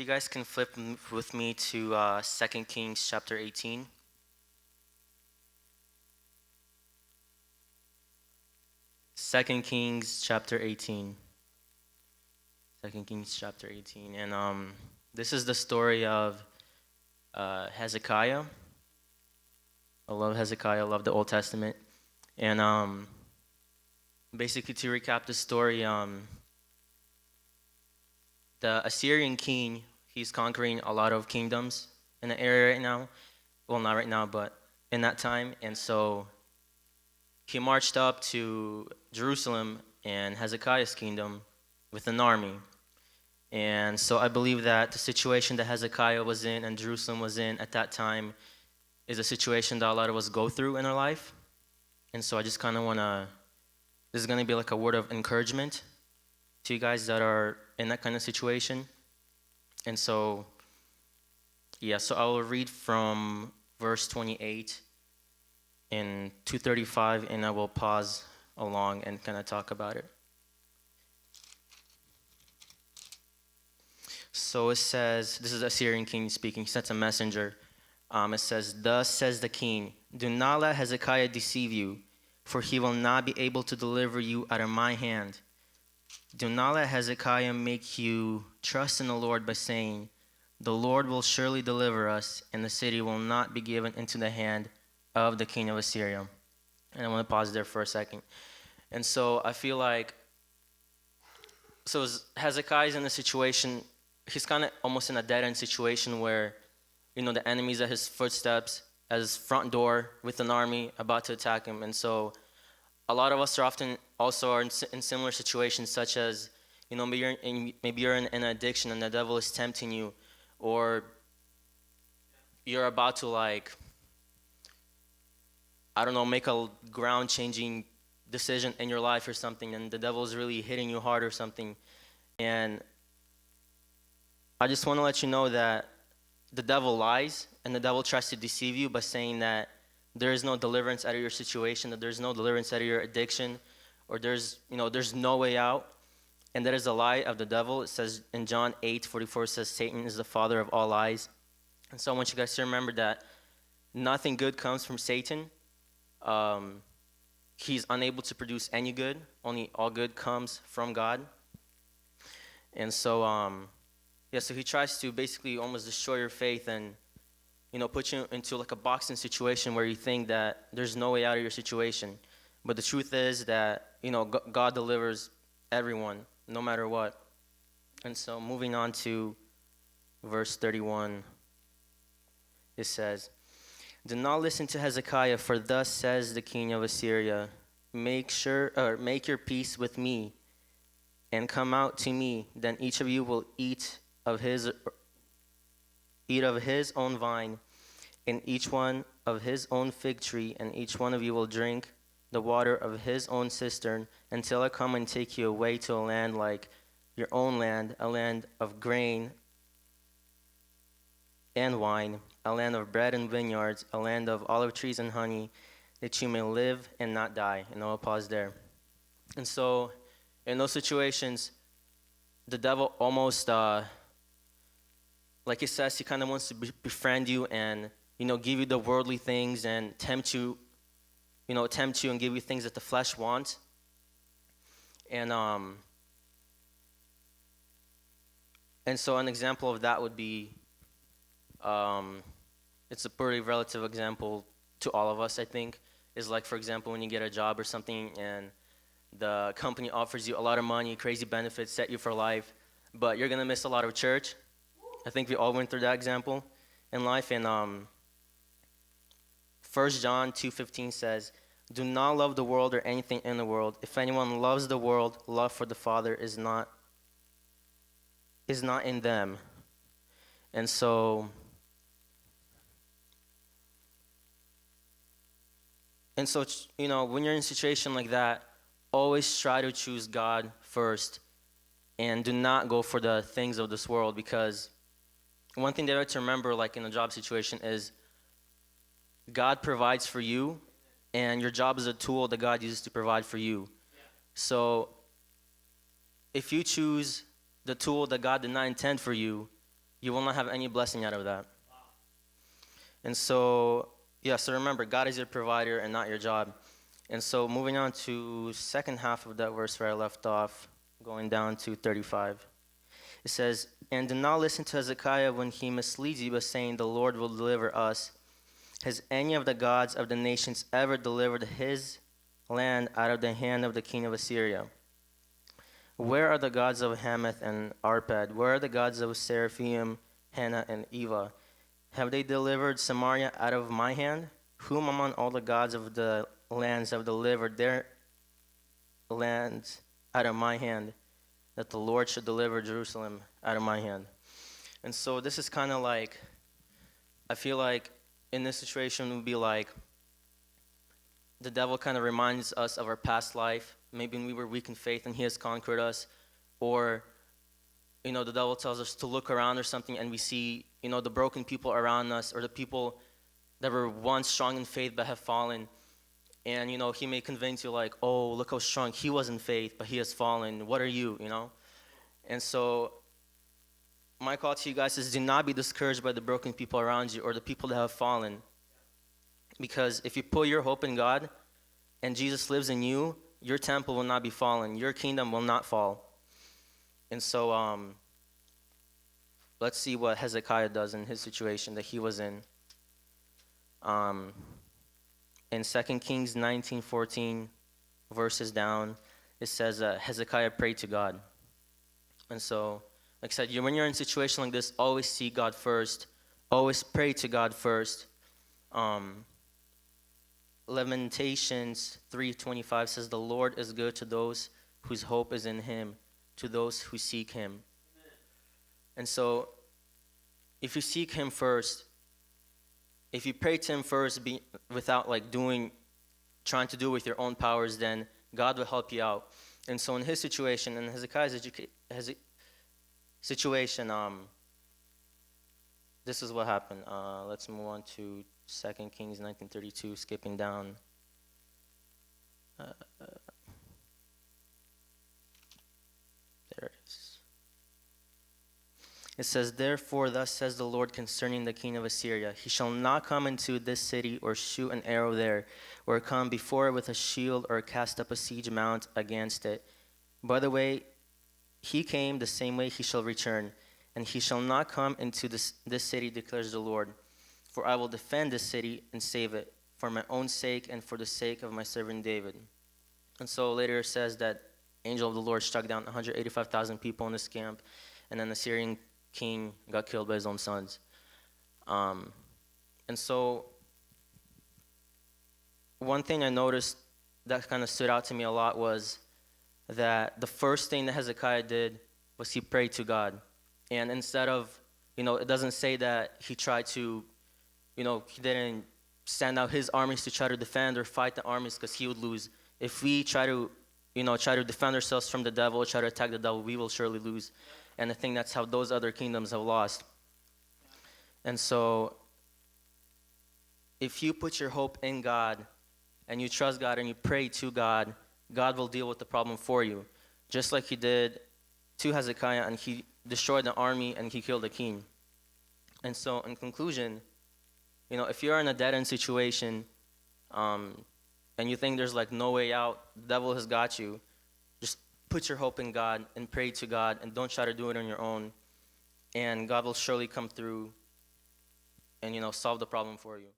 guys can flip with me to 2 Kings chapter 18. 2 Kings chapter 18. 2 Kings chapter 18. And this is the story of Hezekiah. I love Hezekiah. I love the Old Testament. And basically, to recap the story, the Assyrian king, he's conquering a lot of kingdoms in the area right now. Well, not right now, but in that time. And so he marched up to Jerusalem and Hezekiah's kingdom with an army. And so I believe that the situation that Hezekiah was in and Jerusalem was in at that time is a situation that a lot of us go through in our life. And so I just kind of want to, this is going to be like a word of encouragement to you guys that are in that kind of situation. And so, so I will read from verse 28 in 235, and I will pause along and kind of talk about it. So it says, this is the Assyrian king speaking, he sends a messenger. It says, "Thus says the king, do not let Hezekiah deceive you, for he will not be able to deliver you out of my hand. Do not let Hezekiah make you trust in the Lord by saying, the Lord will surely deliver us, and the city will not be given into the hand of the king of Assyria." And I want to pause there for a second. And so I feel like, so Hezekiah's in a situation, he's kind of almost in a dead-end situation where, the enemy's at his footsteps, at his front door with an army about to attack him. And so a lot of us are often also in similar situations, such as, maybe you're in an addiction and the devil is tempting you, or you're about to make a ground-changing decision in your life or something, and the devil is really hitting you hard or something. And I just want to let you know that the devil lies, and the devil tries to deceive you by saying that there is no deliverance out of your situation, that there's no deliverance out of your addiction, or there's no way out. And that is a lie of the devil. It says in John 8:44, it says Satan is the father of all lies. And so I want you guys to remember that nothing good comes from Satan. He's unable to produce any good. Only all good comes from God. And so, so he tries to basically almost destroy your faith and, put you into like a boxing situation where you think that there's no way out of your situation. But the truth is that, God delivers everyone, no matter what. And so moving on to verse 31, it says, "Do not listen to Hezekiah, for thus says the king of Assyria, make your peace with me and come out to me, then each of you will eat of his own vine, and each one of his own fig tree, and each one of you will drink the water of his own cistern, until I come and take you away to a land like your own land, a land of grain and wine, a land of bread and vineyards, a land of olive trees and honey, that you may live and not die." And I'll pause there. And so in those situations, the devil almost, like it says, he kind of wants to befriend you and, give you the worldly things and tempt you and give you things that the flesh wants. And so an example of that would be, it's a pretty relative example to all of us, I think, is like, for example, when you get a job or something and the company offers you a lot of money, crazy benefits, set you for life, but you're going to miss a lot of church. I think we all went through that example in life. And 1 John 2:15 says, "Do not love the world or anything in the world. If anyone loves the world, love for the Father is not in them." And so, when you're in a situation like that, always try to choose God first and do not go for the things of this world, because one thing that I have to remember, like in a job situation, is God provides for you, and your job is a tool that God uses to provide for you. So if you choose the tool that God did not intend for you, you will not have any blessing out of that. And so, yeah, so remember, God is your provider and not your job. And so moving on to second half of that verse where I left off, going down to 35. It says, "And do not listen to Hezekiah when he misleads you by saying, 'The Lord will deliver us.' Has any of the gods of the nations ever delivered his land out of the hand of the king of Assyria? Where are the gods of Hamath and Arpad? Where are the gods of Seraphim, Hannah, and Eva? Have they delivered Samaria out of my hand? Whom among all the gods of the lands have delivered their lands out of my hand, that the Lord should deliver Jerusalem out of my hand?" And so this is kind of like, I feel like in this situation would be like, the devil kind of reminds us of our past life. Maybe when we were weak in faith and he has conquered us. Or, the devil tells us to look around or something and we see, the broken people around us, or the people that were once strong in faith but have fallen. And, he may convince you like, oh, look how strong he was in faith, but he has fallen. What are you, And so my call to you guys is, do not be discouraged by the broken people around you or the people that have fallen. Because if you put your hope in God and Jesus lives in you, your temple will not be fallen. Your kingdom will not fall. And so let's see what Hezekiah does in his situation that he was in. In 2 Kings 19:14, verses down, it says Hezekiah prayed to God. And so, like I said, when you're in a situation like this, always seek God first. Always pray to God first. Lamentations 3:25 says, "The Lord is good to those whose hope is in him, to those who seek him." And so, if you seek him first, if you pray to him first, without like trying to do it with your own powers, then God will help you out. And so in his situation, in Hezekiah's situation, this is what happened. Let's move on to 2 Kings 19:32, skipping down. There it is. It says, "Therefore thus says the Lord concerning the king of Assyria, he shall not come into this city or shoot an arrow there, or come before it with a shield or cast up a siege mount against it. By the way he came, the same way he shall return, and he shall not come into this city, declares the Lord. For I will defend this city and save it, for my own sake and for the sake of my servant David." And so later it says that angel of the Lord struck down 185,000 people in this camp, and then the Syrian king got killed by his own sons. And so one thing I noticed that kind of stood out to me a lot was that the first thing that Hezekiah did was he prayed to God. And instead of, it doesn't say that he tried to, he didn't send out his armies to try to defend or fight the armies because he would lose. If we try to defend ourselves from the devil, try to attack the devil, we will surely lose. And I think that's how those other kingdoms have lost. And so if you put your hope in God and you trust God and you pray to God, God will deal with the problem for you. Just like he did to Hezekiah, and he destroyed the army and he killed the king. And so in conclusion, if you're in a dead-end situation and you think there's like no way out, the devil has got you, just put your hope in God and pray to God, and don't try to do it on your own. And God will surely come through and, solve the problem for you.